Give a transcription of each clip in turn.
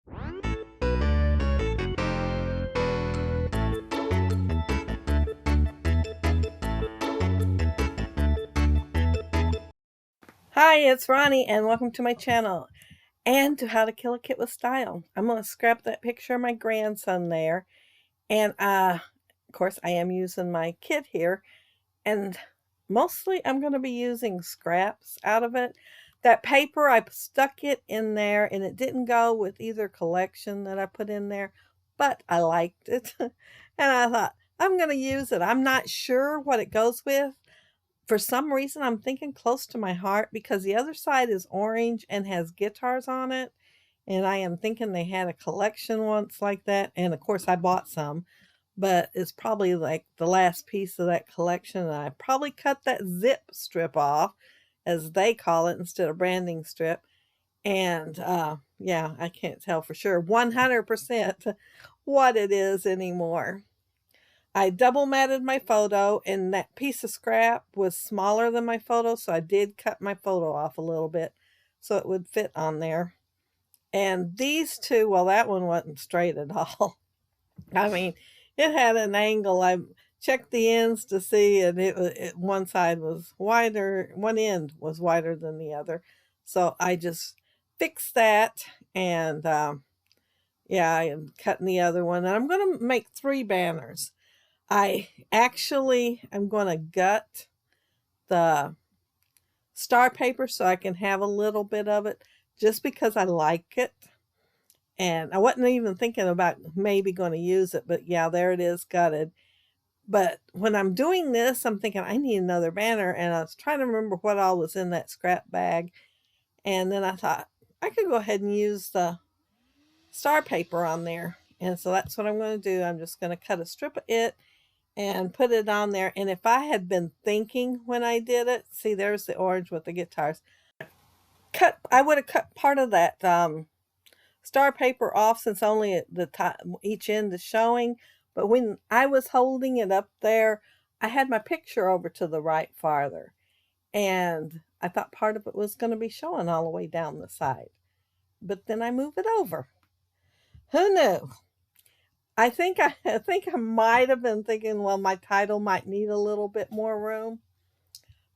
Hi, it's Ronnie, and welcome to my channel and to How to Kill a Kit with Style. I'm going to scrap that picture of my grandson there, and of course, I am using my kit here, and mostly I'm going to be using scraps out of it. That paper, I stuck it in there, and it didn't go with either collection that I put in there, but I liked it, and I thought, I'm going to use it. I'm not sure what it goes with. For some reason, I'm thinking close to my heart because the other side is orange and has guitars on it. And I am thinking they had a collection once like that. And of course, I bought some, but it's probably like the last piece of that collection. And I probably cut that zip strip off, as they call it, instead of branding strip. And yeah, I can't tell for sure 100% what it is anymore. I double matted my photo, and that piece of scrap was smaller than my photo, so I did cut my photo off a little bit so it would fit on there. And these two, well, that one wasn't straight at all. I mean, it had an angle. I checked the ends to see, and one side was wider, one end was wider than the other. So I just fixed that, and yeah, I am cutting the other one. And I'm going to make 3 banners. I actually am going to gut the star paper so I can have a little bit of it just because I like it. And I wasn't even thinking about maybe going to use it, but yeah, there it is, gutted. But when I'm doing this, I'm thinking I need another banner, and I was trying to remember what all was in that scrap bag. And then I thought I could go ahead and use the star paper on there. And so that's what I'm going to do. I'm just going to cut a strip of it and put it on there. And if I had been thinking when I did it, see, there's the orange with the guitars. I would have cut part of that star paper off, since only the top, each end is showing. But when I was holding it up there, I had my picture over to the right farther, and I thought part of it was going to be showing all the way down the side. But then I moved it over. Who knew? I think I might have been thinking, well, my title might need a little bit more room,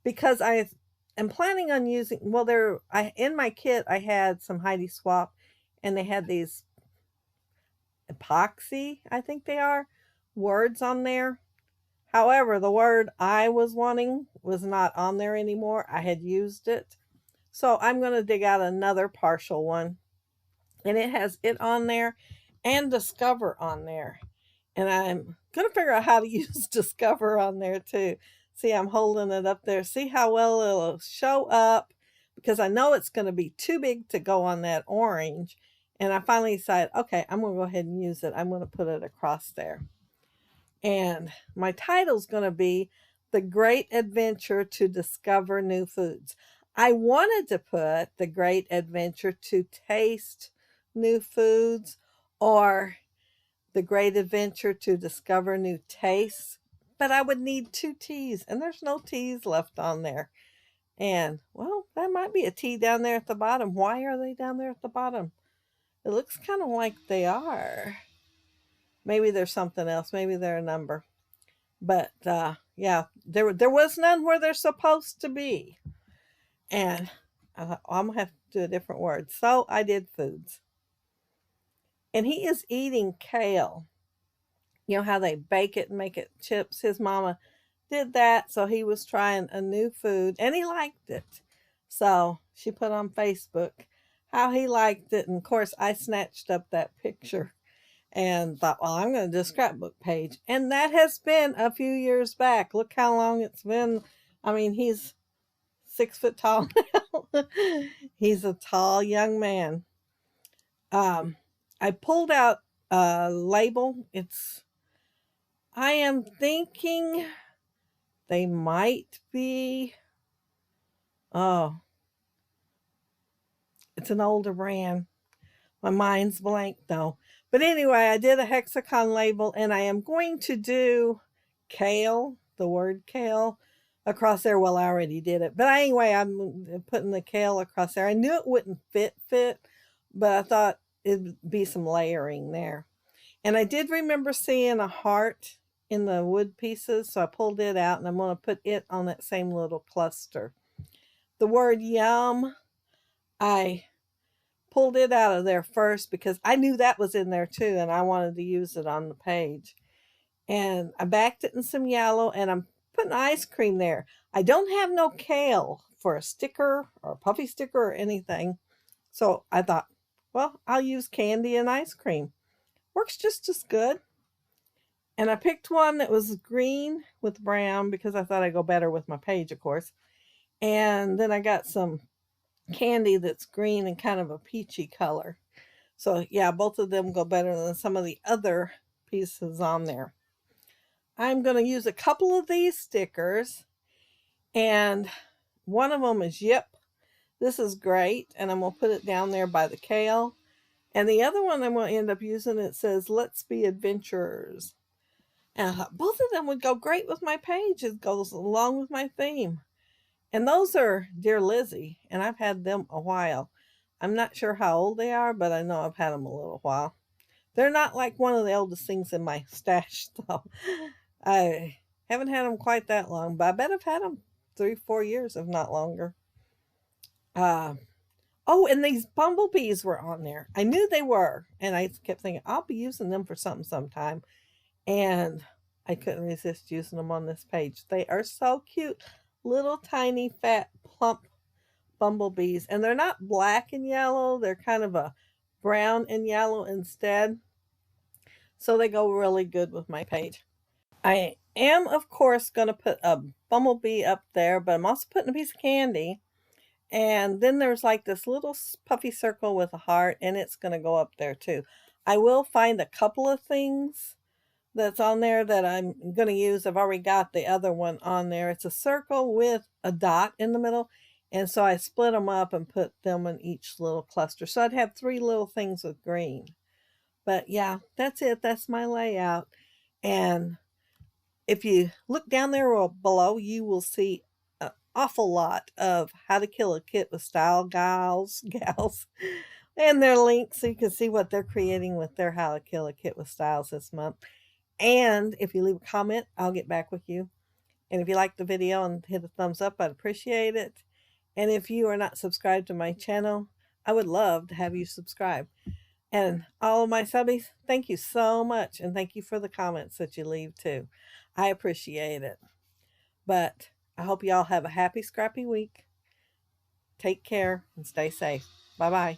because I am planning on using, well, in my kit I had some Heidi Swap, and they had these epoxy, I think they are, words on there. However, the word I was wanting was not on there anymore. I had used it. So I'm going to dig out another partial one, and it has it on there and Discover on there. And I'm going to figure out how to use Discover on there too. See, I'm holding it up there. See how well it'll show up, because I know it's going to be too big to go on that orange. And I finally decided, okay, I'm going to go ahead and use it. I'm going to put it across there. And my title's going to be The Great Adventure to Discover New Foods. I wanted to put The Great Adventure to Taste New Foods, or The Great Adventure to Discover New Tastes, but I would need 2 T's, and there's no T's left on there. And, well, that might be a T down there at the bottom. Why are they down there at the bottom? It looks kind of like they are. Maybe there's something else. Maybe they're a number. But, yeah, there was none where they're supposed to be. And I thought, oh, I'm going to have to do a different word. So I did foods. And he is eating kale. You know how they bake it and make it chips? His mama did that, so he was trying a new food, and he liked it. So she put on Facebook how he liked it, and of course I snatched up that picture and thought, well, I'm going to do a scrapbook page. And that has been a few years back. Look how long it's been. I mean, he's 6 foot tall now. He's a tall young man. I pulled out a label. I am thinking they might be, oh, it's an older brand. My mind's blank though. But anyway, I did a hexagon label, and I am going to do kale, the word kale, across there. Well, I already did it. But anyway, I'm putting the kale across there. I knew it wouldn't fit, but I thought it'd be some layering there. And I did remember seeing a heart in the wood pieces, so I pulled it out and I'm going to put it on that same little cluster. The word yum, I pulled it out of there first because I knew that was in there too and I wanted to use it on the page. And I backed it in some yellow and I'm putting ice cream there. I don't have no kale for a sticker or a puffy sticker or anything. So I thought, well, I'll use candy and ice cream. Works just as good. And I picked one that was green with brown because I thought I'd go better with my page, of course. And then I got some candy that's green and kind of a peachy color. So yeah, both of them go better than some of the other pieces on there. I'm going to use a couple of these stickers, and one of them is yep, this is great, and I'm going to put it down there by the kale. And the other one I'm going to end up using, it says let's be adventurers. And both of them would go great with my page. It goes along with my theme. And those are Dear Lizzie, and I've had them a while. I'm not sure how old they are, but I know I've had them a little while. They're not like one of the oldest things in my stash, though. I haven't had them quite that long, but I bet I've had them 3-4 years, if not longer. Oh, and these bumblebees were on there. I knew they were, and I kept thinking, I'll be using them for something sometime. And I couldn't resist using them on this page. They are so cute. Little tiny fat plump bumblebees. And they're not black and yellow. They're kind of a brown and yellow instead. So they go really good with my page. I am, of course, going to put a bumblebee up there, but I'm also putting a piece of candy. And then there's like this little puffy circle with a heart, and it's going to go up there too. I will find a couple of things that's on there that I'm going to use. I've already got the other one on there. It's a circle with a dot in the middle. And so I split them up and put them in each little cluster. So I'd have 3 little things with green. But yeah, that's it. That's my layout. And if you look down there or below, you will see an awful lot of How to Kill a Kit with Style gals, and their links so you can see what they're creating with their How to Kill a Kit with Styles this month. And if you leave a comment, I'll get back with you. And if you like the video and hit a thumbs up, I'd appreciate it. And if you are not subscribed to my channel, I would love to have you subscribe. And all of my subbies, thank you so much. And thank you for the comments that you leave too. I appreciate it. But I hope you all have a happy, scrappy week. Take care and stay safe. Bye-bye.